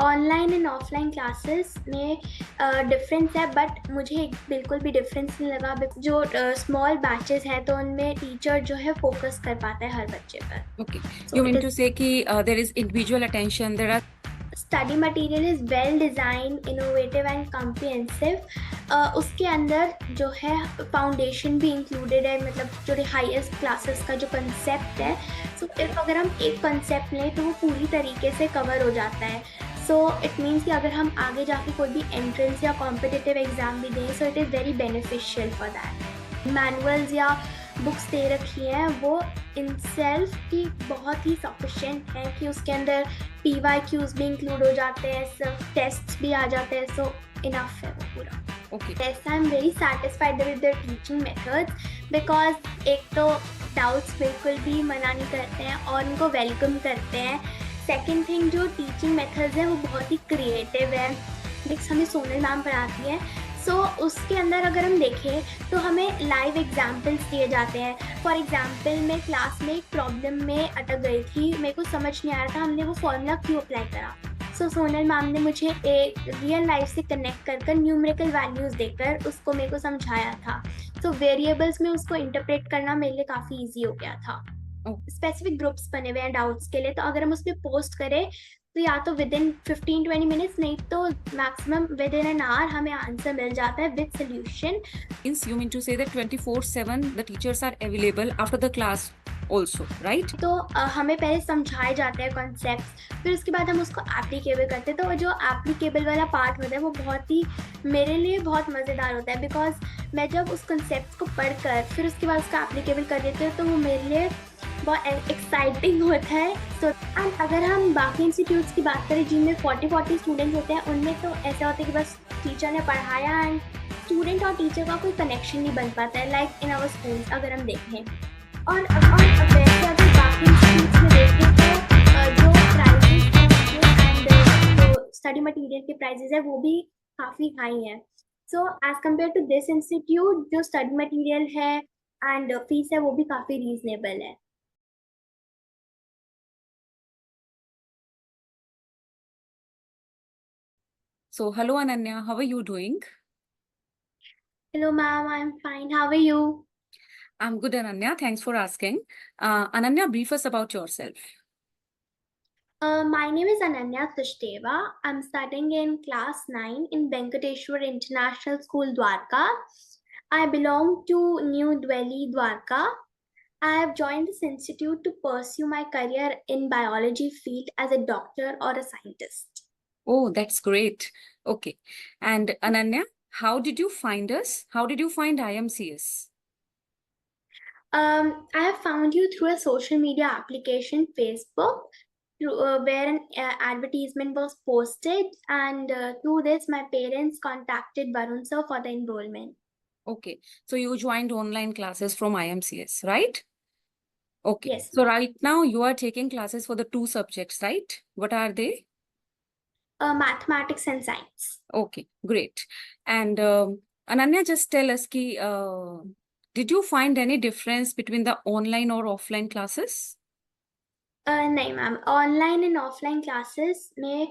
Online and offline classes में difference है, but मुझे बिल्कुल भी डिफरेंस नहीं लगा। जो स्मॉल बैचेस हैं तो उनमें टीचर जो है फोकस कर पाता है हर बच्चे पर। Okay. So You it mean is to say कि there is individual attention, there are study material is well design, innovative and comprehensive. उसके अंदर जो है फाउंडेशन भी इंक्लूडेड है, मतलब जो हाईएस्ट क्लासेस का जो कंसेप्ट है। सो इफ अगर हम एक कंसेप्ट लें तो वो पूरी तरीके से कवर हो जाता है। सो इट मीन्स कि अगर हम आगे जाके कोई भी एंट्रेंस या कॉम्पिटिटिव एग्ज़ाम भी दें, so it is very beneficial for that. Manuals या बुक्स दे रखी हैं वो इन सेल्फ की बहुत ही सफिशेंट है कि उसके अंदर PYQs भी इंक्लूड हो जाते हैं, सब टेस्ट्स भी आ जाते हैं। सो इनफ है वो पूरा। okay. Yes, I'm very satisfied with their teaching methods because एक तो डाउट्स बिल्कुल भी मना नहीं करते हैं और उनको वेलकम करते हैं। सेकंड थिंग, जो टीचिंग मेथड्स हैं वो बहुत ही क्रिएटिव है। नेक्स्ट हमें सोनल मैम पढ़ाती है। सो उसके अंदर अगर हम देखें तो हमें लाइव एग्जाम्पल्स दिए जाते हैं। फॉर एग्जाम्पल मैं क्लास में एक प्रॉब्लम में अटक गई थी, मेरे को समझ नहीं आ रहा था हमने वो फॉर्मूला क्यों अप्लाई करा। सो सोनल मैम ने मुझे एक रियल लाइफ से कनेक्ट कर न्यूमेरिकल वैल्यूज़ देकर उसको मेरे को समझाया था। सो वेरिएबल्स में उसको इंटरप्रेट करना मेरे लिए काफ़ी ईजी हो गया था। स्पेसिफिक ग्रुप्स बने हुए हैं डाउट्स के लिए, तो अगर हम उसमें पोस्ट करें तो या तो विद इन 15-20 मिनट्स, नहीं तो maximum with in an hour हमें आंसर मिल जाता है with solution. Means you mean to say that 24/7 the teachers are available after the class also, right? तो हमें पहले समझाए जाते हैं कॉन्सेप्ट्स, फिर उसके बाद हम उसको एप्लीकेबल करते हैं। तो जो एप्लीकेबल वाला पार्ट होता है वो बहुत ही मेरे लिए बहुत मज़ेदार होता है, बिकॉज मैं जब उस कॉन्सेप्ट को पढ़कर फिर उसके बाद उसका एप्लीकेबल कर देती हूँ तो वो मेरे लिए बहुत एक्साइटिंग होता है। सो एंड अगर हम बाकी इंस्टीट्यूट्स की बात करें जिनमें 40-40 स्टूडेंट्स होते हैं, उनमें तो ऐसा होता है कि बस टीचर ने पढ़ाया एंड स्टूडेंट और टीचर का कोई कनेक्शन नहीं बन पाता है, लाइक इन आवर स्कूल्स अगर हम देखें। और वैसे अगर बाकी इंस्टीट्यूट्स में देखें तो जो प्राइजेस हैं जो स्टडी मटेरियल के प्राइजेस है वो भी काफ़ी हाई हैं। So as compare to this institute जो स्टडी मटेरियल है एंड फीस है वो भी काफ़ी रीजनेबल है। So hello Ananya, how are you doing? Hello ma'am, I'm fine. How are you? I'm good Ananya, thanks for asking. Ananya, brief us about yourself. My name is Ananya Sachdeva. I'm studying in class 9 in Venkateshwar International School, Dwarka. I belong to New Delhi, Dwarka. I have joined this institute to pursue my career in biology field as a doctor or a scientist. Oh, that's great. Okay. And Ananya, how did you find us? How did you find IMCS? I have found you through a social media application, Facebook, where an advertisement was posted, and through this, my parents contacted Varun sir for the enrollment. Okay. So you joined online classes from IMCS, right? Okay. Yes, So ma'am. right now you are taking classes for the 2 subjects, right? What are they? Mathematics and science. Okay, great. And Ananya, just tell us ki, did you find any difference between the online or offline classes? नहीं ma'am, online and offline classes में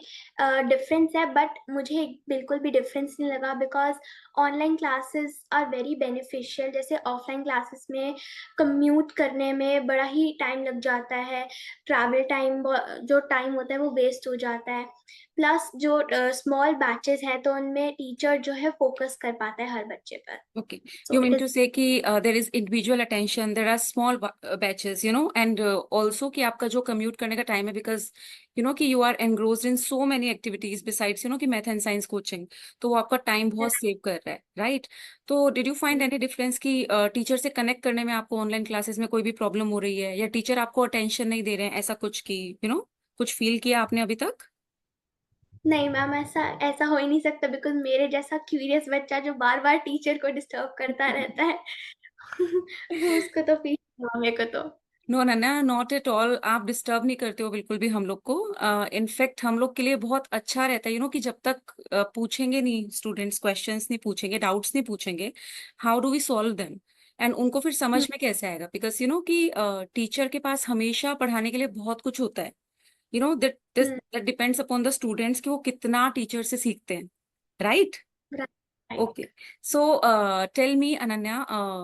difference है, but मुझे बिल्कुल भी difference नहीं लगा, because online classes are very beneficial. जैसे offline classes में कम्यूट करने में बड़ा ही टाइम लग जाता है, ट्रैवल टाइम जो टाइम होता है वो वेस्ट हो जाता है। प्लस जो स्मॉल बैचेस हैं तो उनमें टीचर जो है फोकस कर पाता है हर बच्चे पर। Okay, so you it mean is to say कि there is individual attention, there are small batches, and also कि आपका जो commute करने का time है because कि you are engrossed in so many activities besides कि math and science coaching, तो वो आपका time बहुत save कर रहा है, right? तो did you find any difference कि teacher से connect करने में आपको online classes में कोई भी problem हो रही है या teacher आपको attention नहीं दे रहे हैं, ऐसा कुछ कि कुछ feel किया आपने अभी तक? नहीं मैम, ऐसा ऐसा हो ही नहीं सकता, बिकॉज मेरे जैसा क्यूरियस बच्चा जो बार बार टीचर को डिस्टर्ब करता रहता है वो उसको तो फील हुआ मेरे को तो। नो नन्ना, नॉट एट ऑल। आप डिस्टर्ब नहीं करते हो बिल्कुल भी हम लोग को। इनफैक्ट हम लोग के लिए बहुत अच्छा रहता है कि जब तक पूछेंगे नहीं स्टूडेंट्स, क्वेश्चंस नहीं पूछेंगे, डाउट्स नहीं पूछेंगे, how do we solve them, and उनको फिर समझ में कैसे आएगा, बिकॉज कि टीचर के पास हमेशा पढ़ाने के लिए बहुत कुछ होता है, you know that this hmm, that depends upon the students कि वो कितना टीचर से सीखते हैं, right? Right. Okay. So, tell me, Ananya,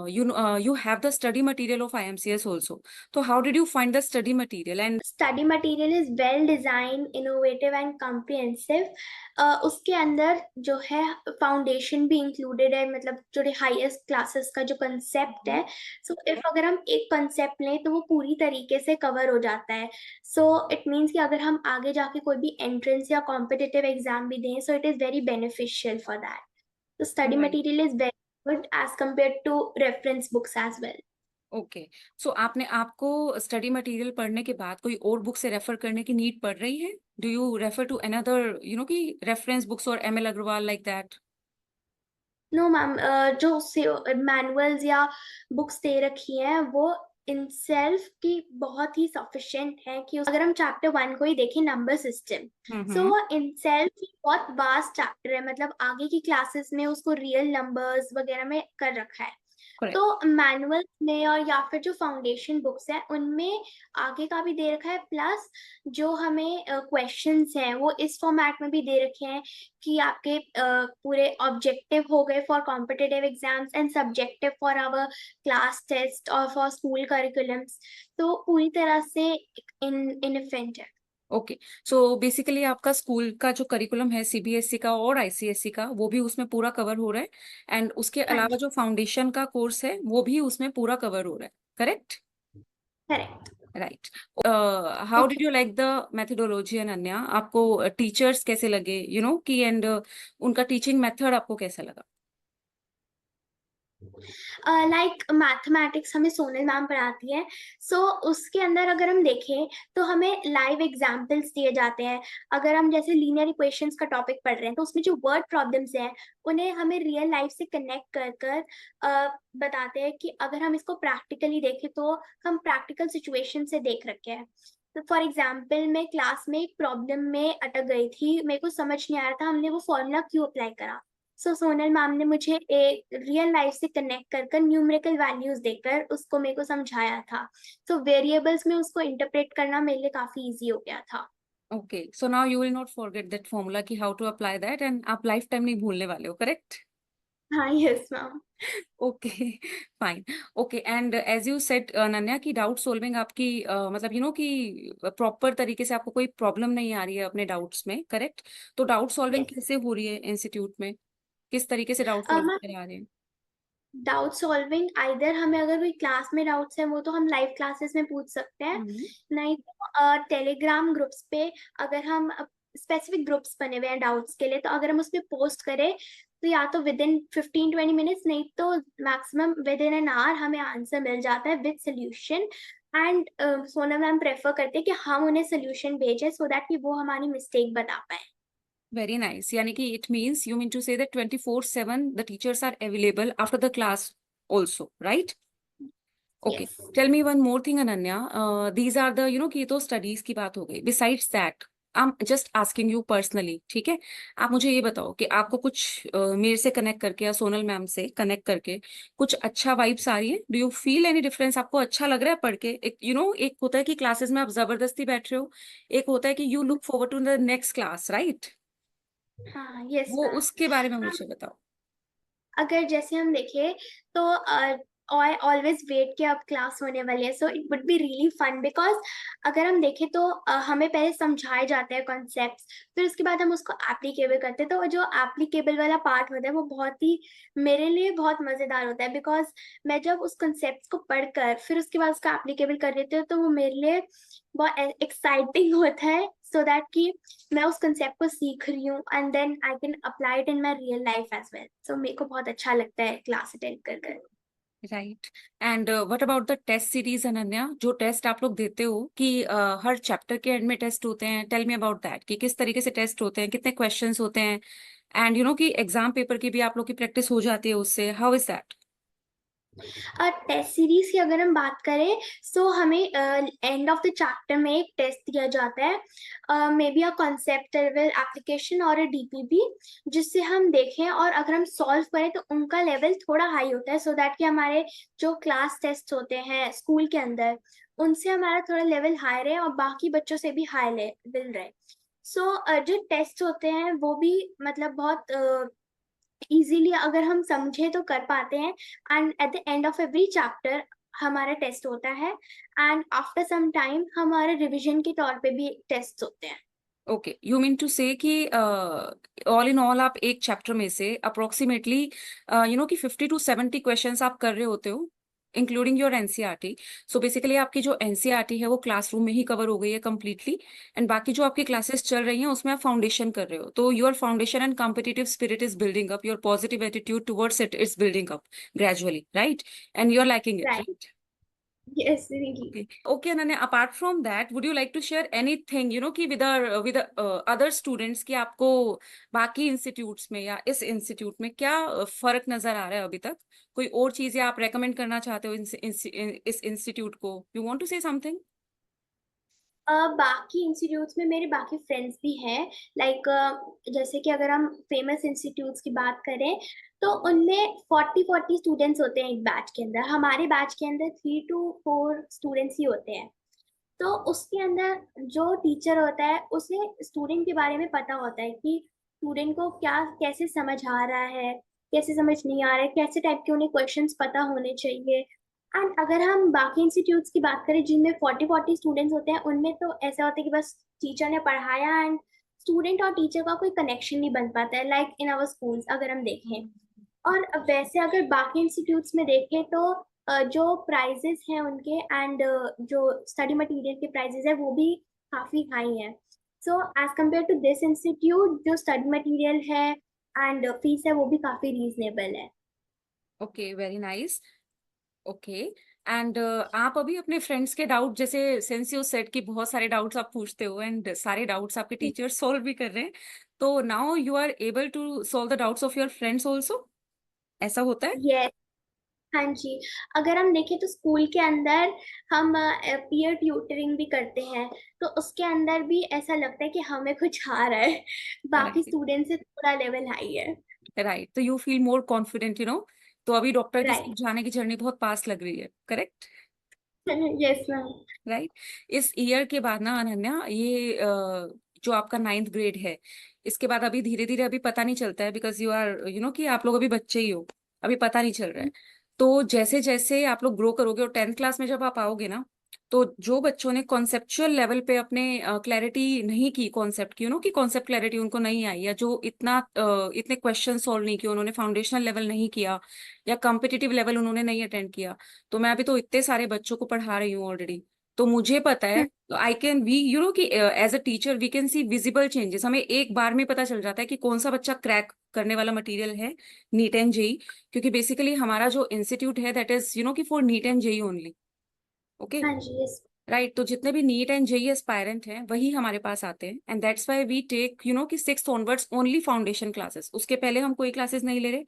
you have the study material of IMCS also. So, how did you find the study material? And study material is well design, innovative and comprehensive. उसके अंदर जो है foundation भी included है, मतलब जो highest classes का जो कंसेप्ट है। सो इफ अगर हम एक कंसेप्ट लें तो वो पूरी तरीके से कवर हो जाता है। सो इट मीन्स कि अगर हम आगे जाके कोई भी एंट्रेंस या कॉम्पिटिटिव एग्जाम भी दें, so it is very beneficial for that. तो study right. Material is very good as compare to reference books as well. Okay, so आपको स्टडी मटेरियल पढ़ने के बाद कोई और बुक से रेफर करने की नीड पड़ रही है? Do you refer to another कि रेफरेंस बुक्स और ML Agarwal like that? No ma'am, जो मैनुअल्स या बुक्स दे रखी हैं वो इन सेल्फ की बहुत ही सफिशिएंट है कि अगर हम चैप्टर 1 को ही देखें, नंबर सिस्टम, सो हम्म, वो इन सेल्फ बहुत वास्ट चैप्टर है, मतलब आगे की क्लासेस में उसको रियल नंबर्स वगैरह में कर रखा है। तो करेक्ट। मैनुअल में और या फिर जो फाउंडेशन बुक्स हैं उनमें आगे का भी दे रखा है, प्लस जो हमें क्वेश्चंस हैं वो इस फॉर्मेट में भी दे रखे हैं कि आपके पूरे ऑब्जेक्टिव हो गए for competitive exams and subjective for our class test और फॉर स्कूल करिकुलम्स। तो पूरी तरह से इन इनफेंट है। ओके, सो बेसिकली आपका स्कूल का जो करिकुलम है CBSE का और ICSE का, वो भी उसमें पूरा कवर हो रहा है, एंड उसके हाँ अलावा जी, जो फाउंडेशन का कोर्स है वो भी उसमें पूरा कवर हो रहा है, correct? Correct. Right. How did you like the methodology, Ananya? आपको टीचर्स कैसे लगे, कि एंड उनका टीचिंग मेथड आपको कैसा लगा? लाइक मैथमेटिक्स हमें सोनल मैम पढ़ाती है। सो उसके अंदर अगर हम देखें तो हमें लाइव एग्जांपल्स दिए जाते हैं। अगर हम जैसे लीनियर इक्वेशंस का टॉपिक पढ़ रहे हैं तो उसमें जो वर्ड प्रॉब्लम्स हैं उन्हें हमें रियल लाइफ से कनेक्ट कर कर बताते हैं कि अगर हम इसको प्रैक्टिकली देखें तो हम प्रैक्टिकल सिचुएशन से देख रखे हैं। तो फॉर एग्जाम्पल मैं क्लास में एक प्रॉब्लम में अटक गई थी, मेरे को समझ नहीं आ रहा था हमने वो फॉर्मूला क्यों अप्लाई करा। सो सोनल मैम ने मुझे एक रियल लाइफ से कनेक्ट कर कर न्यूमेरिकल वैल्यूज देकर उसको मेरे को समझाया था। सो वेरिएबल्स में उसको इंटरप्रेट करना मेरे लिए काफी इजी हो गया था। Okay, so now you will not forget that formula कि how to apply that, and आप लाइफ टाइम नहीं भूलने वाले हो, करेक्ट? हाँ, yes ma'am. Okay, fine. Okay, and as you said Ananya, की डाउट सॉल्विंग आपकी मतलब कि प्रॉपर तरीके से आपको कोई प्रॉब्लम नहीं आ रही है अपने डाउट्स में, करेक्ट? तो डाउट सॉल्विंग यस कैसे हो रही है इंस्टीट्यूट में? किस तरीके से डाउट सॉल्व मैम, करा रहे हैं? डाउट सॉल्विंग आइदर हमें अगर कोई क्लास में डाउट्स है वो तो हम लाइव क्लासेस में पूछ सकते हैं, हम्म। नहीं तो टेलीग्राम ग्रुप्स पे अगर हम स्पेसिफिक ग्रुप्स बने हुए हैं डाउट्स के लिए, तो अगर हम उसमें पोस्ट करें तो या तो विद इन 15-20 मिनट्स, नहीं तो maximum with in an hour हमें आंसर मिल जाता है with solution. And Sonam ma'am prefer करते हैं कि हम उन्हें सोल्यूशन भेजें सो दैट कि वो हमारी मिस्टेक बता पाए। वेरी नाइस, यानी कि it means you mean to say that 24/7 the teachers are available after the class also, right? Okay, yes. Tell me one more thing Ananya, these are the कि ये तो स्टडीज की बात हो गई, besides that I am just asking you personally, ठीक है? आप मुझे ये बताओ कि आपको कुछ मेरे से कनेक्ट करके या सोनल मैम से कनेक्ट करके कुछ अच्छा वाइब्स आ रही है? Do you feel any difference? आपको अच्छा लग रहा है पढ़ के? एक एक होता है कि क्लासेस में आप जबरदस्ती बैठ रहे हो, एक होता है कि you look forward to the next class, right? हाँ, यस वो मैम। उसके बारे में मुझे बताओ। अगर जैसे हम देखें तो आई ऑलवेज वेट कि अब क्लास होने वाली है, so it would be really fun because अगर हम देखें तो हमें पहले समझाए जाते हैं कॉन्सेप्ट्स, फिर उसके बाद हम उसको एप्लीकेबल करते हैं। तो जो एप्लीकेबल वाला पार्ट होता है वो बहुत ही मेरे लिए बहुत मज़ेदार होता है, बिकॉज मैं जब उस कॉन्सेप्ट को पढ़कर फिर उसके बाद उसको एप्लीकेबल कर देती हूँ तो वो मेरे लिए बहुत एक्साइटिंग होता है, सो दैट कि मैं उस कंसेप्ट को सीख रही हूँ and then I can apply it in my real life as well. So मेरे को बहुत अच्छा लगता है क्लास अटेंड कर कर। Right, and what about the test series, Ananya? जो टेस्ट आप लोग देते हो कि हर चैप्टर के एंड में टेस्ट होते हैं, टेल मी अबाउट दैट कि किस तरीके से टेस्ट होते हैं, कितने क्वेश्चंस होते हैं, एंड कि एग्जाम पेपर की भी आप लोग की प्रैक्टिस हो जाती है उससे, how is that? Test series की अगर हम बात करें सो हमें एंड ऑफ द चैप्टर में एक टेस्ट दिया जाता है, may be a concept level application और अ डीपीबी, जिससे हम देखें और अगर हम सॉल्व करें तो उनका लेवल थोड़ा हाई होता है, सो दैट कि हमारे जो क्लास टेस्ट होते हैं स्कूल के अंदर उनसे हमारा थोड़ा लेवल हाई रहे और बाकी बच्चों से भी हाई लेवल रहे। सो जो टेस्ट होते हैं वो भी मतलब बहुत इजीली अगर हम समझे तो कर पाते हैं। And at the end of every chapter हमारा टेस्ट होता है, एंड आफ्टर सम टाइम हमारे रिवीजन के तौर पे भी टेस्ट होते हैं। ओके, यू मीन टू से कि ऑल इन ऑल आप एक चैप्टर में से अप्रोक्सीमेटली कि 50 to 70 क्वेश्चंस आप कर रहे होते हो, including your NCERT. So basically आपकी जो एनसीईआरटी है वो क्लासरूम में ही कवर हो गई है कम्प्लीटली, एंड बाकी जो आपकी क्लासेस चल रही हैं उसमें आप फाउंडेशन कर रहे हो, तो your foundation and competitive spirit is building up, your positive attitude towards it is building up gradually, right? And you are liking it, right. Right? Yes, really. Okay. Okay, Ananya, apart from that, would you like to share anything, कि with other students कि आपको बाकी institutes में या इस institute में क्या फर्क नजर आ रहा है अभी तक? कोई और चीजें आप रेकमेंड करना चाहते हो इस इंस्टीट्यूट को? You want to say something? बाकी इंस्टीट्यूट्स में मेरे बाकी फ्रेंड्स भी हैं। लाइक जैसे कि अगर हम फेमस इंस्टीट्यूट्स की बात करें तो उनमें 40 स्टूडेंट्स होते हैं एक बैच के अंदर। हमारे बैच के अंदर 3 to 4 स्टूडेंट्स ही होते हैं। तो उसके अंदर जो टीचर होता है उसे स्टूडेंट के बारे में पता होता है कि स्टूडेंट को क्या कैसे समझ आ रहा है, कैसे समझ नहीं आ रहा है, कैसे टाइप के उन्हें क्वेश्चंस पता होने चाहिए। एंड अगर हम बाकी इंस्टीट्यूट्स की बात करें जिनमें 40 स्टूडेंट्स होते हैं, उनमें तो ऐसा होता है कि बस टीचर ने पढ़ाया एंड स्टूडेंट और टीचर का कोई कनेक्शन नहीं बन पाता है, लाइक इन आवर स्कूल्स अगर हम देखें। और वैसे अगर बाकी इंस्टीट्यूट्स में देखें तो जो प्राइजेस हैं उनके एंड जो स्टडी मटेरियल के प्राइजेस है वो भी काफी हाई हैं। So as compare to this institute जो स्टडी मटेरियल है एंड फीस है वो भी काफी रीजनेबल है। Okay, very nice. Okay, and आप अभी अपने फ्रेंड्स के डाउट, जैसे सिंस यू सेड कि बहुत सारे डाउट्स आप पूछते हो एंड सारे डाउट्स आपके टीचर्स सॉल्व भी कर रहे हैं, तो now you are able to solve the doubts of your friends also, ऐसा होता है? यस। हाँ जी। अगर हम देखें तो स्कूल के अंदर हम पीयर ट्यूटरिंग भी करते हैं, तो उसके अंदर भी ऐसा लगता है कि हमें कुछ आ रहा है, बाकी राइट, स्टूडेंट से थोड़ा लेवल हाई है। राइट, तो यू फील मोर कॉन्फिडेंट, तो अभी डॉक्टर की राइट। जाने की जर्नी बहुत पास लग रही है, करेक्ट? Yes ma'am. राइट। इस ईयर के बाद ना अनन्या, ये जो आपका 9th ग्रेड है, इसके बाद अभी धीरे धीरे अभी पता नहीं चलता है, बिकॉज यू आर कि आप लोग अभी बच्चे ही हो, अभी पता नहीं चल रहा है। तो जैसे जैसे आप लोग ग्रो करोगे और 10th क्लास में जब आप आओगे ना, तो जो बच्चों ने कॉन्सेप्चुअल लेवल पे अपने क्लैरिटी नहीं की, कॉन्सेप्ट की कि कॉन्सेप्ट क्लैरिटी उनको नहीं आई, या जो इतने क्वेश्चन सॉल्व नहीं किए, उन्होंने फाउंडेशनल लेवल नहीं किया या कॉम्पिटिटिव लेवल उन्होंने नहीं अटेंड किया, तो मैं अभी तो इतने सारे बच्चों को पढ़ा रही हूँ ऑलरेडी, तो मुझे पता है, तो आई कैन वी कि as a teacher we can see visible changes, हमें एक बार में पता चल जाता है कि कौन सा बच्चा क्रैक करने वाला मटेरियल है, नीट एंड जेई, क्योंकि बेसिकली हमारा जो इंस्टीट्यूट है दैट इज कि for NEET and JEE only. Okay, हाँ जी। यस। राइट, तो जितने भी नीट एंड जेई एस्पायरेंट हैं वही हमारे पास आते हैं, and that's why we take कि 6th onwards only foundation classes, उसके पहले हम कोई क्लासेस नहीं ले रहे।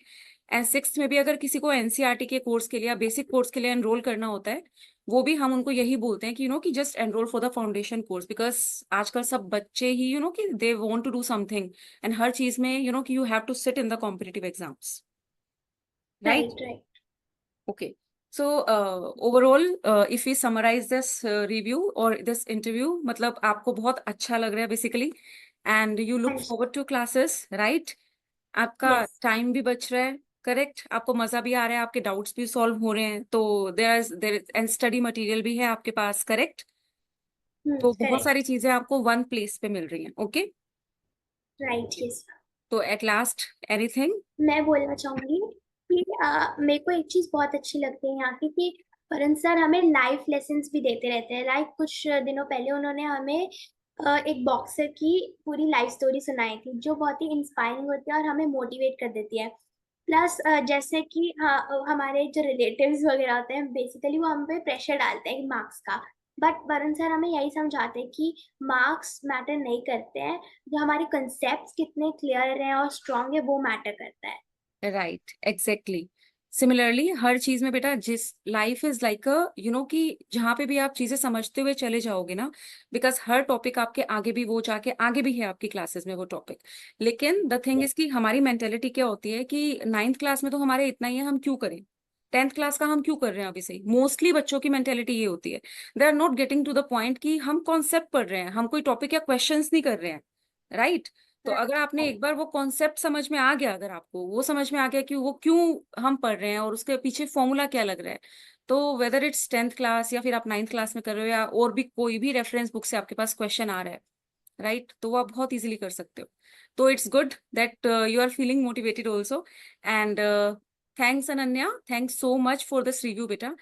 एंड 6th में भी अगर किसी को एनसीईआरटी के कोर्स के लिए या बेसिक कोर्स के लिए एनरोल करना होता है, वो भी हम उनको यही बोलते हैं कि just enrol for the foundation course, because आजकल सब बच्चे ही कि they want to do something, and हर चीज में कि you have to sit in the competitive exams, right? Right. Right. Okay. So, overall, if we summarize this review or this interview, मतलब आपको बहुत अच्छा लग रहा है basically, and you हाँ look जी। forward to classes, right? आपका यस। टाइम भी बच रहा है, करेक्ट? आपको मजा भी आ रहा है, आपके डाउट्स भी सॉल्व हो रहे हैं, तो देयर एंड स्टडी मटेरियल भी है आपके पास, करेक्ट? तो बहुत सारी करेक्ट। चीजें आपको वन प्लेस पे मिल रही हैं, ओके? राइट। यस। तो एट लास्ट एनीथिंग? मैं बोलना चाहूंगी कि मेरे को एक चीज बहुत अच्छी लगती है यहाँ की कि वरुण सर हमें लाइफ लेसन्स भी देते रहते हैं। लाइक कुछ दिनों पहले उन्होंने हमें एक बॉक्सर की पूरी लाइफ स्टोरी सुनाई थी जो बहुत ही इंस्पायरिंग होती है और हमें मोटिवेट कर देती है। प्लस जैसे कि हाँ, हमारे जो रिलेटिव्स वगैरह होते हैं बेसिकली वो हम पे प्रेशर डालते हैं मार्क्स का। बट वरुण सर हमें यही समझाते हैं कि मार्क्स मैटर नहीं करते हैं, जो हमारे कंसेप्ट कितने क्लियर हैं और स्ट्रांग है वो मैटर करता है। Right, exactly. सिमिलरली हर चीज में बेटा, जिस लाइफ इज लाइक अ कि जहां पे भी आप चीजें समझते हुए चले जाओगे ना, बिकॉज हर टॉपिक आपके आगे भी वो जाके आगे भी है आपकी क्लासेस में वो टॉपिक, लेकिन द थिंग इज कि हमारी मेंटेलिटी क्या होती है कि 9th क्लास में तो हमारे इतना ही है, हम क्यों करें? 10th क्लास का हम क्यों कर रहे हैं अभी से? मोस्टली बच्चों की मेंटेलिटी ये होती है, they are not getting to the point कि हम कॉन्सेप्ट पढ़ रहे हैं, हम कोई टॉपिक या क्वेश्चंस नहीं कर रहे हैं, राइट? तो अगर आपने एक बार वो कॉन्सेप्ट समझ में आ गया, अगर आपको वो समझ में आ गया कि वो क्यों हम पढ़ रहे हैं और उसके पीछे फॉर्मूला क्या लग रहा है, तो वेदर इट्स 10th क्लास या फिर आप 9th क्लास में कर रहे हो या और भी कोई भी रेफरेंस बुक से आपके पास क्वेश्चन आ रहा है, राइट, तो वो आप बहुत इजीली कर सकते हो. तो it's good that you are feeling motivated also. And thanks Ananya, thanks so much for this review बेटा.